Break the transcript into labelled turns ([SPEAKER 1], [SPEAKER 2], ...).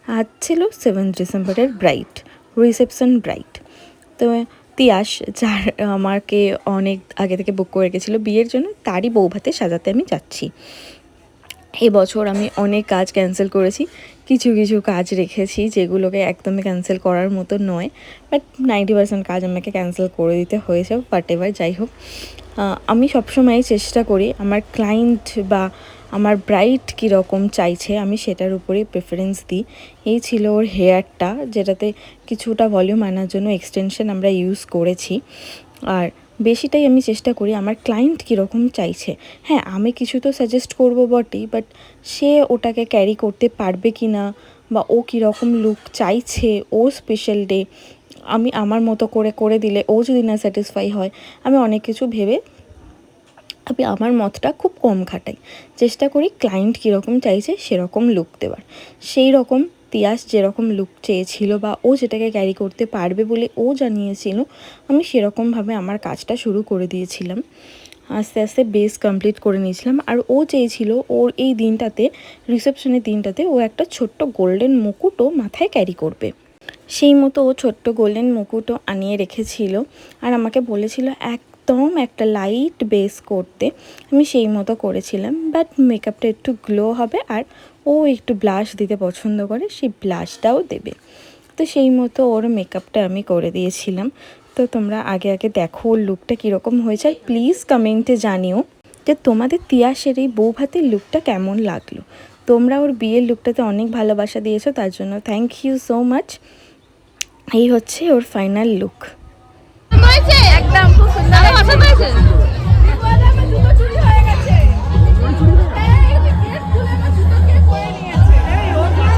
[SPEAKER 1] আজ ছিল 7 ডিসেম্বরের রিসেপশন ব্রাইড। তো তিয়াস, যার আমাকে অনেক আগে থেকে বুক করে রেখেছিলো বিয়ের জন্য, তারই বউ ভাতে সাজাতে আমি যাচ্ছি। এবছর আমি অনেক কাজ ক্যান্সেল করেছি, কিছু কিছু কাজ রেখেছি যেগুলোকে একদমই ক্যান্সেল করার মতো নয়, বাট 90% কাজ আমাকে ক্যান্সেল করে দিতে হয়েছে। বাট এবার যাই হোক, আমি সবসময় চেষ্টা করি আমার ক্লায়েন্ট বা আমার ব্রাইড কীরকম চাইছে আমি সেটার উপরেই প্রেফারেন্স দিই। এই ছিল ওর হেয়ারটা, যেটাতে কিছুটা ভলিউম আনার জন্য এক্সটেনশন আমরা ইউজ করেছি। আর বেশিটাই আমি চেষ্টা করি আমার ক্লায়েন্ট কীরকম চাইছে। হ্যাঁ, আমি কিছু তো সাজেস্ট করবো বটেই, বাট সে ওটাকে ক্যারি করতে পারবে কি না, বা ও কীরকম লুক চাইছে, ওর স্পেশাল ডে আমি আমার মতো করে করে দিলে ও যদি না স্যাটিসফাই হয়, আমি অনেক কিছু ভেবে আমি আমার মতটা খুব কম খাটাই। চেষ্টা করি ক্লায়েন্ট কীরকম চাইছে সেরকম লুক দেওয়ার। সেই রকম তিয়াস যেরকম লুক চেয়েছিল বা ও যেটাকে ক্যারি করতে পারবে বলে ও জানিয়েছিল, আমি সেরকমভাবে আমার কাজটা শুরু করে দিয়েছিলাম। আস্তে আস্তে বেস কমপ্লিট করে নিয়েছিলাম। আর ও চেয়েছিল ওর এই দিনটাতে, রিসেপশনের দিনটাতে, ও একটা ছোট্ট গোল্ডেন মুকুটও মাথায় ক্যারি করবে। সেই মতো ও ছোট্ট গোল্ডেন মুকুটও আনিয়ে রেখেছিল আর আমাকে বলেছিল একদম একটা লাইট বেস করতে। আমি সেই মতো করেছিলাম, বাট মেকআপটা একটু গ্লো হবে আর ও একটু ব্লাশ দিতে পছন্দ করে, সেই ব্লাশটাও দেবে। তো সেই মতো ওর মেকআপটা আমি করে দিয়েছিলাম। তো তোমরা আগে আগে দেখো ওর লুকটা কীরকম হয়েছে, আর প্লিজ কমেন্টে জানিও যে তোমাদের তিয়াসের এই বউ ভাতের লুকটা কেমন লাগলো। তোমরা ওর বিয়ের লুকটাতে অনেক ভালোবাসা দিয়েছো, তার জন্য থ্যাংক ইউ সো মাচ। এই হচ্ছে ওর ফাইনাল লুক।
[SPEAKER 2] একদম খুব সুন্দর।